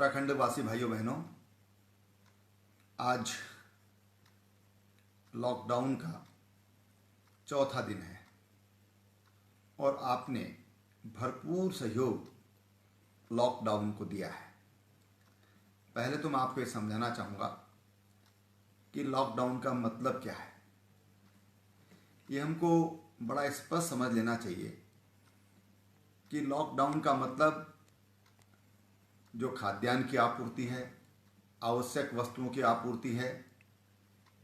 उत्तराखंड वासी भाइयों बहनों, आज लॉकडाउन का चौथा दिन है और आपने भरपूर सहयोग लॉकडाउन को दिया है। पहले तो मैं आपको ये समझाना चाहूँगा कि लॉकडाउन का मतलब क्या है। ये हमको बड़ा स्पष्ट समझ लेना चाहिए कि लॉकडाउन का मतलब जो खाद्यान्न की आपूर्ति है, आवश्यक वस्तुओं की आपूर्ति है,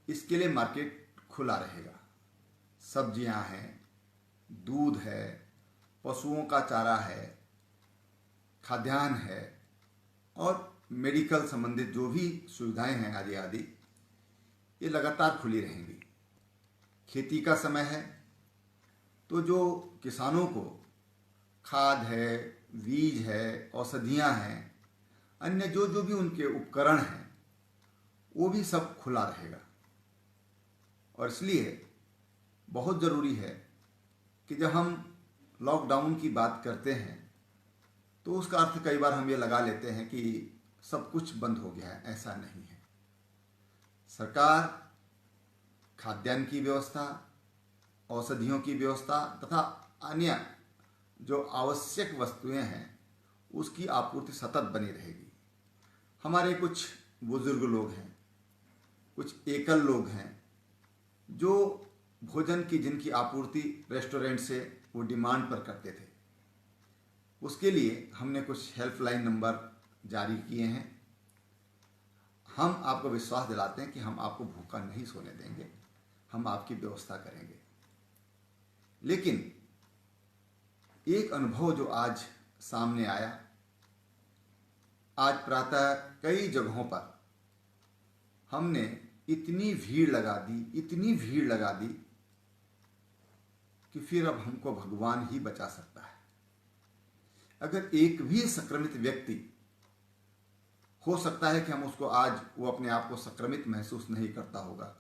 इसके लिए मार्केट खुला रहेगा। सब्जियां हैं, दूध है, पशुओं का चारा है, खाद्यान्न है और मेडिकल संबंधित जो भी सुविधाएं हैं आदि आदि, ये लगातार खुली रहेंगी। खेती का समय है तो जो किसानों को खाद है, बीज है, औषधियाँ हैं, अन्य जो भी उनके उपकरण हैं, वो भी सब खुला रहेगा। और इसलिए बहुत ज़रूरी है कि जब हम लॉकडाउन की बात करते हैं तो उसका अर्थ कई बार हम ये लगा लेते हैं कि सब कुछ बंद हो गया है। ऐसा नहीं है। सरकार खाद्यान्न की व्यवस्था, औषधियों की व्यवस्था तथा अन्य जो आवश्यक वस्तुएं हैं उसकी आपूर्ति सतत बनी रहेगी। हमारे कुछ बुजुर्ग लोग हैं, कुछ एकल लोग हैं जो भोजन की जिनकी आपूर्ति रेस्टोरेंट से वो डिमांड पर करते थे। उसके लिए हमने कुछ हेल्पलाइन नंबर जारी किए हैं। हम आपको विश्वास दिलाते हैं कि हम आपको भूखा नहीं सोने देंगे, हम आपकी व्यवस्था करेंगे। लेकिन एक अनुभव जो आज सामने आया, आज प्रातः कई जगहों पर हमने इतनी भीड़ लगा दी कि फिर अब हमको भगवान ही बचा सकता है। अगर एक भी संक्रमित व्यक्ति, हो सकता है कि हम उसको आज वो अपने आप को संक्रमित महसूस नहीं करता होगा,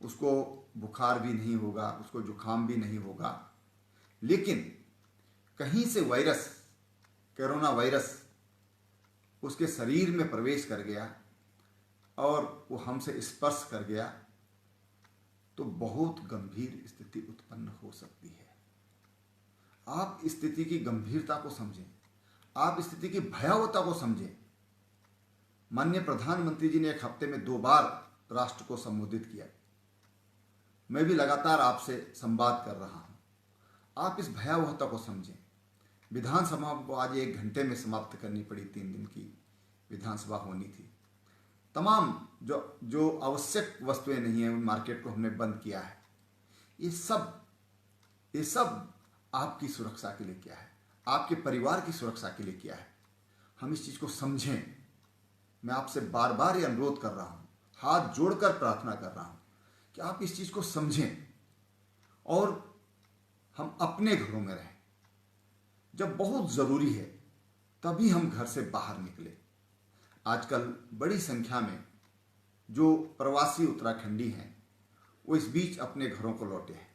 उसको बुखार भी नहीं होगा, उसको जुकाम भी नहीं होगा, लेकिन कहीं से वायरस, कोरोना वायरस उसके शरीर में प्रवेश कर गया और वो हमसे स्पर्श कर गया तो बहुत गंभीर स्थिति उत्पन्न हो सकती है। आप स्थिति की गंभीरता को समझें, आप स्थिति की भयावहता को समझें। माननीय प्रधानमंत्री जी ने एक हफ्ते में 2 बार राष्ट्र को संबोधित किया। मैं भी लगातार आपसे संवाद कर रहा हूं। आप इस भयावहता को समझें। विधानसभा को आज 1 घंटे में समाप्त करनी पड़ी। 3 दिन की विधानसभा होनी थी। तमाम जो आवश्यक वस्तुएं नहीं है उन मार्केट को हमने बंद किया है। ये सब आपकी सुरक्षा के लिए किया है, आपके परिवार की सुरक्षा के लिए किया है। हम इस चीज़ को समझें। मैं आपसे बार बार ये अनुरोध कर रहा हूँ, हाथ जोड़कर प्रार्थना कर रहा हूँ कि आप इस चीज़ को समझें और हम अपने घरों में रहें। जब बहुत ज़रूरी है तभी हम घर से बाहर निकले। आजकल बड़ी संख्या में जो प्रवासी उत्तराखंडी हैं वो इस बीच अपने घरों को लौटे हैं।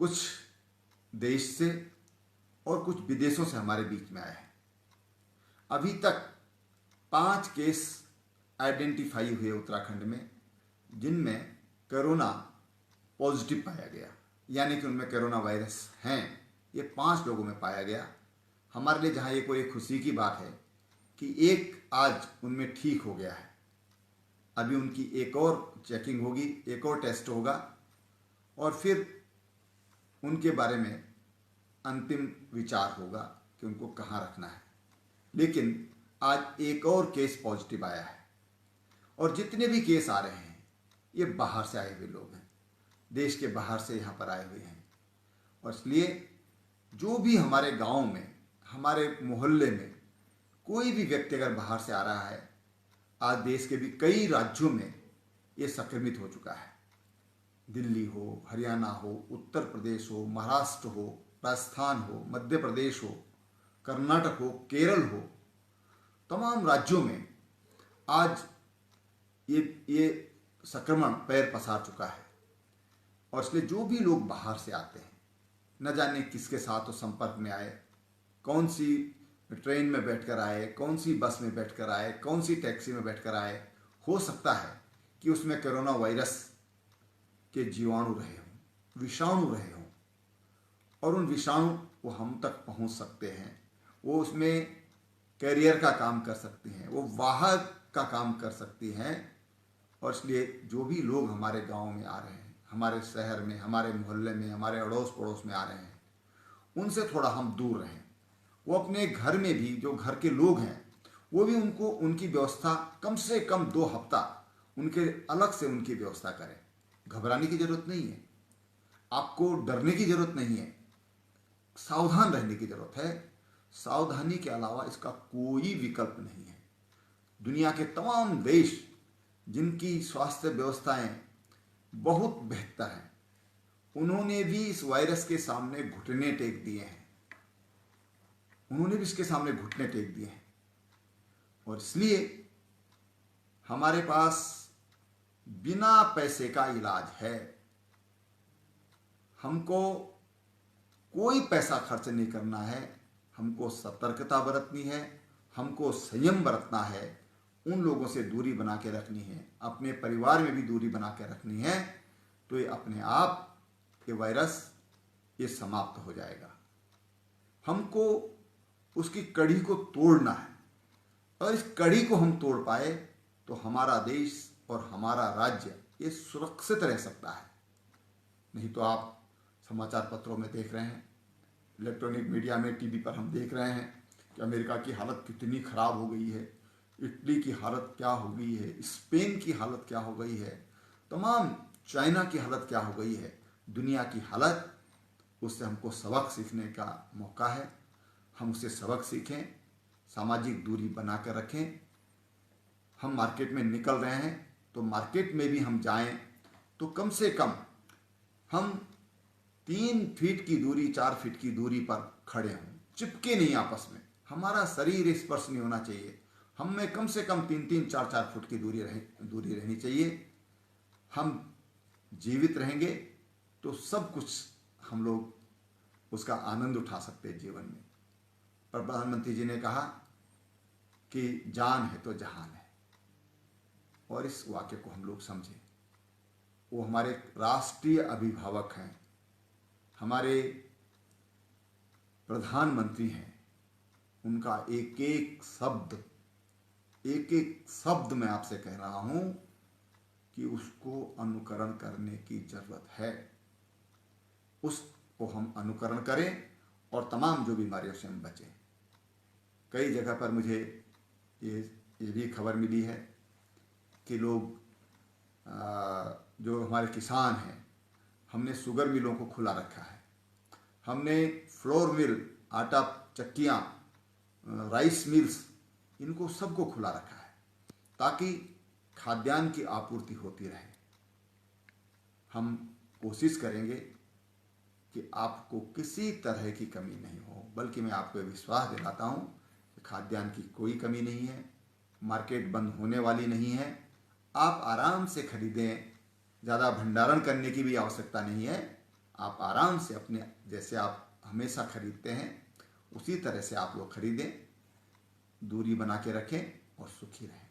कुछ देश से और कुछ विदेशों से हमारे बीच में आए हैं। अभी तक 5 केस आइडेंटिफाई हुए उत्तराखंड में, जिनमें कोरोना पॉजिटिव पाया गया, यानी कि उनमें कोरोना वायरस हैं। ये 5 लोगों में पाया गया। हमारे लिए जहाँ ये कोई खुशी की बात है कि एक आज उनमें ठीक हो गया है। अभी उनकी एक और चेकिंग होगी, एक और टेस्ट होगा और फिर उनके बारे में अंतिम विचार होगा कि उनको कहाँ रखना है। लेकिन आज एक और केस पॉजिटिव आया है और जितने भी केस आ रहे हैं ये बाहर से आए हुए लोग हैं, देश के बाहर से यहाँ पर आए हुए हैं। और इसलिए जो भी हमारे गांव में, हमारे मोहल्ले में कोई भी व्यक्ति अगर बाहर से आ रहा है, आज देश के भी कई राज्यों में ये संक्रमित हो चुका है। दिल्ली हो, हरियाणा हो, उत्तर प्रदेश हो, महाराष्ट्र हो, राजस्थान हो, मध्य प्रदेश हो, कर्नाटक हो, केरल हो, तमाम राज्यों में आज ये संक्रमण पैर पसार चुका है। और इसलिए जो भी लोग बाहर से आते हैं, न जाने किसके साथ वो संपर्क में आए, कौन सी ट्रेन में बैठकर आए, कौन सी बस में बैठकर आए, कौन सी टैक्सी में बैठकर आए, हो सकता है कि उसमें कोरोना वायरस के जीवाणु रहे हों, विषाणु रहे हों, और उन विषाणु वो हम तक पहुंच सकते हैं। वो उसमें कैरियर का काम कर सकती हैं, वो वाहक का काम कर सकती हैं। और इसलिए जो भी लोग हमारे गांव में आ रहे हैं, हमारे शहर में, हमारे मोहल्ले में, हमारे अड़ोस पड़ोस में आ रहे हैं, उनसे थोड़ा हम दूर रहें। वो अपने घर में भी जो घर के लोग हैं वो भी उनको उनकी व्यवस्था कम से कम 2 हफ्ता उनके अलग से उनकी व्यवस्था करें। घबराने की जरूरत नहीं है, आपको डरने की जरूरत नहीं है, सावधान रहने की जरूरत है। सावधानी के अलावा इसका कोई विकल्प नहीं है। दुनिया के तमाम देश जिनकी स्वास्थ्य व्यवस्थाएं बहुत बेहतर हैं, उन्होंने भी इस वायरस के सामने घुटने टेक दिए हैं, उन्होंने भी इसके सामने घुटने टेक दिए हैं। और इसलिए हमारे पास बिना पैसे का इलाज है। हमको कोई पैसा खर्च नहीं करना है, हमको सतर्कता बरतनी है, हमको संयम बरतना है, उन लोगों से दूरी बना के रखनी है, अपने परिवार में भी दूरी बना के रखनी है। तो ये अपने आप ये वायरस ये समाप्त हो जाएगा। हमको उसकी कड़ी को तोड़ना है, और इस कड़ी को हम तोड़ पाए तो हमारा देश और हमारा राज्य ये सुरक्षित रह सकता है। नहीं तो आप समाचार पत्रों में देख रहे हैं, इलेक्ट्रॉनिक मीडिया में, टीवी पर हम देख रहे हैं कि अमेरिका की हालत कितनी ख़राब हो गई है, इटली की हालत क्या हो गई है, स्पेन की हालत क्या हो गई है, तमाम चाइना की हालत क्या हो गई है, दुनिया की हालत। उससे हमको सबक सीखने का मौका है। हम उससे सबक सीखें, सामाजिक दूरी बना कर रखें। हम मार्केट में निकल रहे हैं तो मार्केट में भी हम जाएं तो कम से कम हम 3 फीट की दूरी, 4 फीट की दूरी पर खड़े हों, चिपके नहीं आपस में। हमारा शरीर स्पर्श नहीं होना चाहिए। हम में कम से कम 3-3, 4-4 फुट की दूरी रहनी चाहिए। हम जीवित रहेंगे तो सब कुछ हम लोग उसका आनंद उठा सकते हैं जीवन में। प्रधानमंत्री जी ने कहा कि जान है तो जहान है, और इस वाक्य को हम लोग समझें। वो हमारे राष्ट्रीय अभिभावक हैं, हमारे प्रधानमंत्री हैं। उनका एक एक शब्द मैं आपसे कह रहा हूं कि उसको अनुकरण करने की जरूरत है। उसको हम अनुकरण करें और तमाम जो बीमारियों से हम बचें। कई जगह पर मुझे ये भी खबर मिली है कि लोग जो हमारे किसान हैं, हमने शुगर मिलों को खुला रखा है, हमने फ्लोर मिल, आटा चक्कियाँ, राइस मिल्स, इनको सबको खुला रखा है ताकि खाद्यान्न की आपूर्ति होती रहे। हम कोशिश करेंगे कि आपको किसी तरह की कमी नहीं हो, बल्कि मैं आपको विश्वास दिलाता हूँ कि खाद्यान्न की कोई कमी नहीं है, मार्केट बंद होने वाली नहीं है। आप आराम से खरीदें, ज़्यादा भंडारण करने की भी आवश्यकता नहीं है। आप आराम से अपने जैसे आप हमेशा खरीदते हैं उसी तरह से आप लोग खरीदें, दूरी बना के रखें और सुखी रहें।